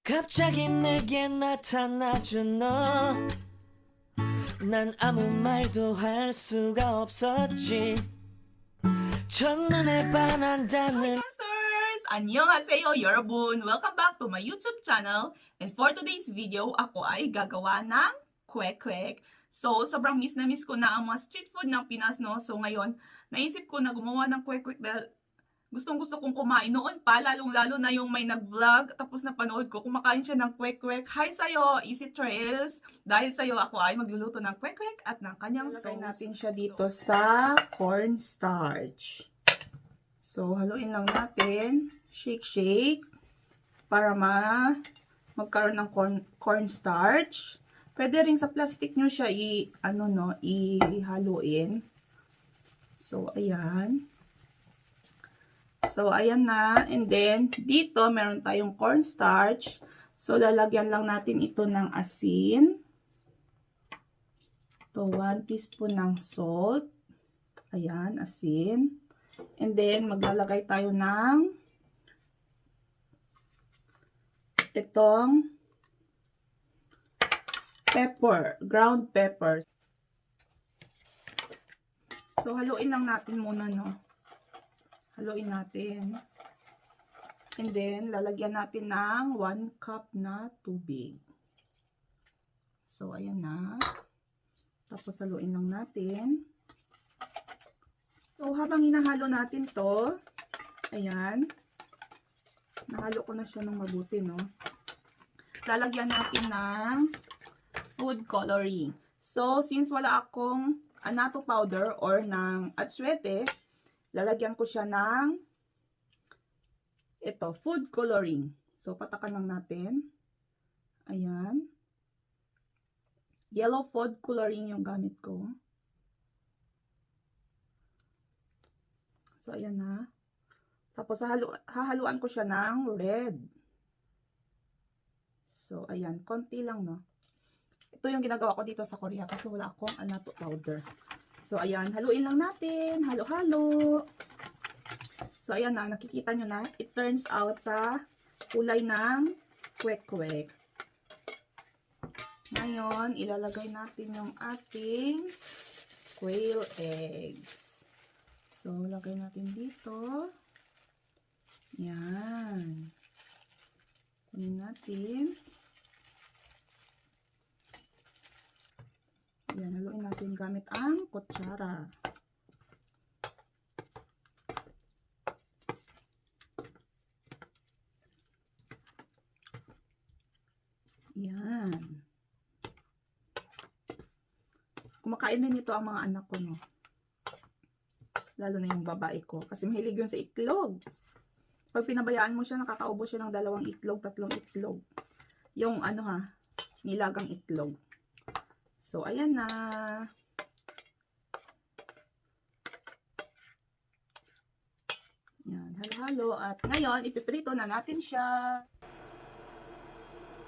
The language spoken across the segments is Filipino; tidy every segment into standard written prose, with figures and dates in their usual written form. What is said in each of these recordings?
갑자기 내게 나타나준 너. 난 아무 말도 할 수가 없었지. 첫눈에 반한다는. Monsters! Annyeonghaseyo, 여러분! Welcome back to my YouTube channel. And for today's video, ako ay gagawa ng Kwek-Kwek. So, sobrang miss na miss ko na ang mga street food ng Pinas, no? So, ngayon, naisip ko na gumawa ng Kwek-Kwek dahil gustong-gusto kong kumain. Noon pa, lalong-lalo na yung may nag-vlog, tapos napanood ko, kumakain siya ng Kwek-Kwek. Hi sa'yo, Easy Trails! Dahil sa'yo, ako ay magluluto ng Kwek-Kwek at ng kanyang sauce. Lagay natin siya dito sa cornstarch. So, haluin lang natin. Shake para magkaroon ng cornstarch. Pwede rin sa plastic nyo siya ihaluin. So, ayan. So, ayan na. And then, dito, meron tayong cornstarch. So, lalagyan lang natin ito ng asin. Ito, 1 teaspoon ng salt. Ayan, asin. And then, maglalagay tayo ng itong pepper, ground pepper. So, haluin lang natin muna, no? Haluin natin. And then, lalagyan natin ng 1 cup na tubig. So, ayan na. Tapos, haluin lang natin. So, habang hinahalo natin to, ayan. Nahalo ko na siya ng mabuti, no? Lalagyan natin ng food coloring. So, since wala akong anato powder or ng atsuete, lalagyan ko siya ng ito, food coloring. So, patakan lang natin. Ayan. Yellow food coloring yung gamit ko. So, ayan na. Tapos, hahaluan ko siya ng red. So, ayan. Konti lang, no? Ito yung ginagawa ko dito sa Korea kasi wala akong anato powder. So, ayan. Haluin lang natin. Halo-halo. So, ayan na. Nakikita nyo na. It turns out sa kulay ng Kwek-Kwek. Ngayon, ilalagay natin yung ating quail eggs. So, lagay natin dito. Yan. Kunin natin. Yan, haluin natin gamit ang kutsara. Yan. Kumakain din ito ang mga anak ko, no? Lalo na yung babae ko. Kasi mahilig yun sa itlog. Pag pinabayaan mo siya, nakakaubo siya ng 2 itlog, 3 itlog. Yung nilagang itlog. So, ayan na. Yan, halo-halo. At ngayon, ipiprito na natin siya.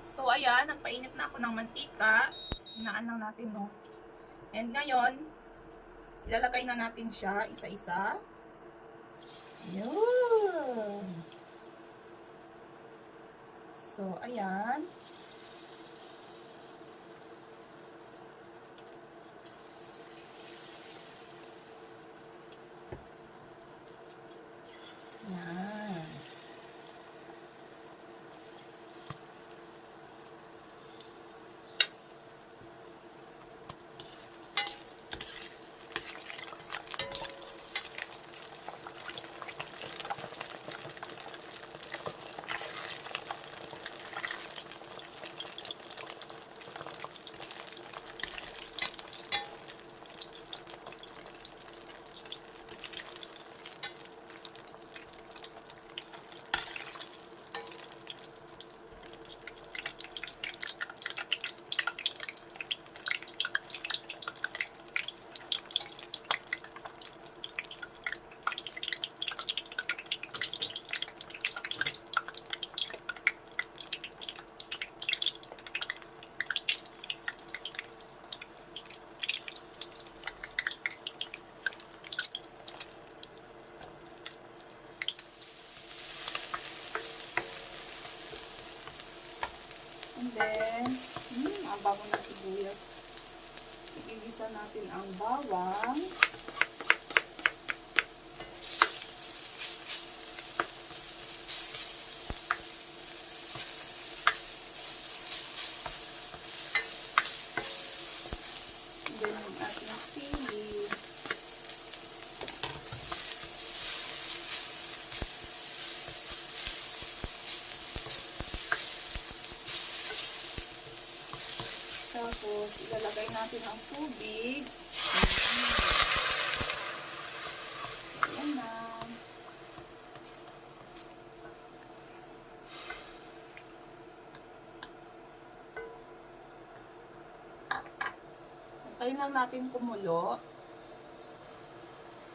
So, ayan, nagpainit na ako ng mantika. Hinaan lang natin, no? And ngayon, ilalagay na natin siya isa-isa. Yun. So, ayan. Yan. And then, ang bago na sibuyas. Igigisa natin ang bawang. And then, yung ating sili. Tapos, ilalagay natin ang tubig. Ayan na. Antayin lang natin kumulo.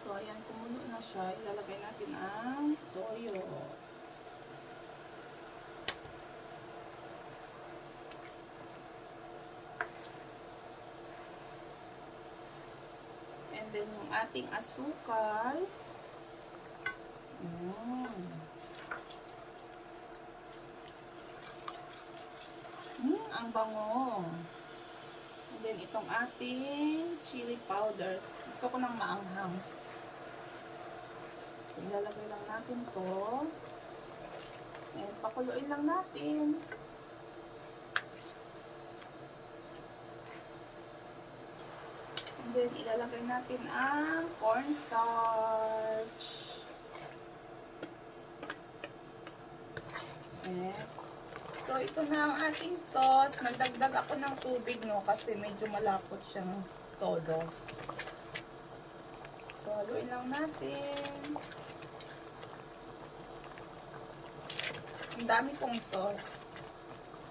So, ayan, kumulo na siya. Ilalagay natin ang toyo. And then, yung ating asukal. Ang bango. And then, itong ating chili powder. Gusto ko ng maanghang. So, ilalagay lang natin to. And, pakuluin lang natin. And then, ilalagay natin ang cornstarch. So, ito na ang ating sauce. Nagdagdag ako ng tubig, no? Kasi medyo malapot siyang todo. So, haluin lang natin. Ang dami kong sauce.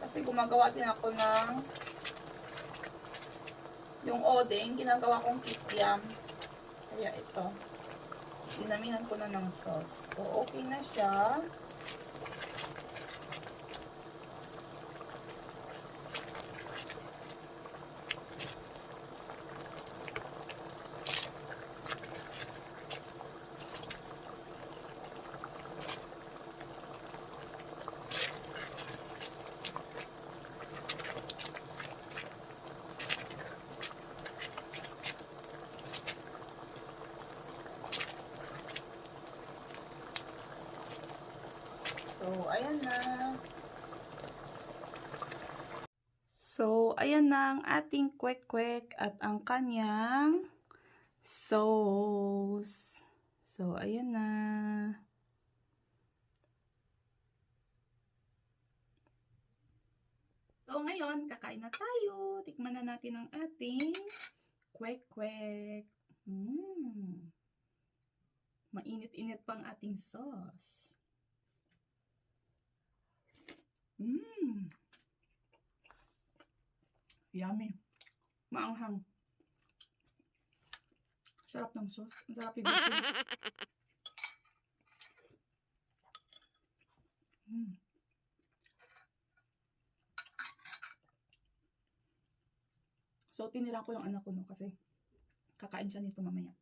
Kasi gumagawa din ako ng yung odeng, ginagawa kong kikiam. Kaya ito. Dinamihan ko na ng sauce. So, okay na siya. So, ayan na. So, ayan na ang ating kwek-kwek at ang kanyang sauce. So, ayan na. So, ngayon, kakain na tayo. Tikman na natin ang ating kwek-kwek. Mainit-init pang ating sauce. Yummy. Maanghang. Sarap ng sauce. Ang sarap yung So, tinira ko yung anak ko, no, kasi kakain siya nito mamaya.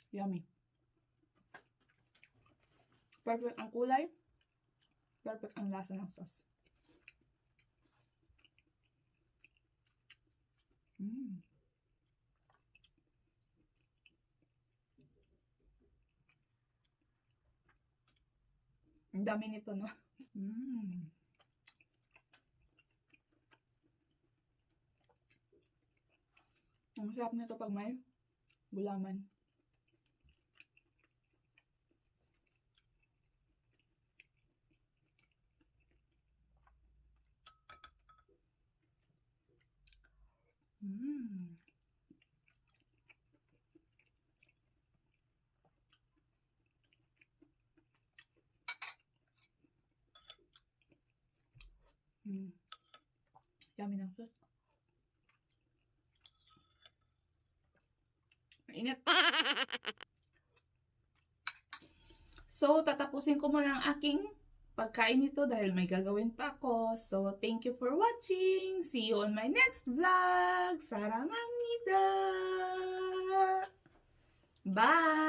Yummy. Perfect ang kulay. Perfect ang lasa ng sauce. Ang dami nito, no? Ang sarap nito pag may gulaman. Yummy ng sauce. Mainit. So, tatapusin ko muna ang aking pagkain nito dahil may gagawin pa ako. So, thank you for watching. See you on my next vlog. 사랑합니다. Bye!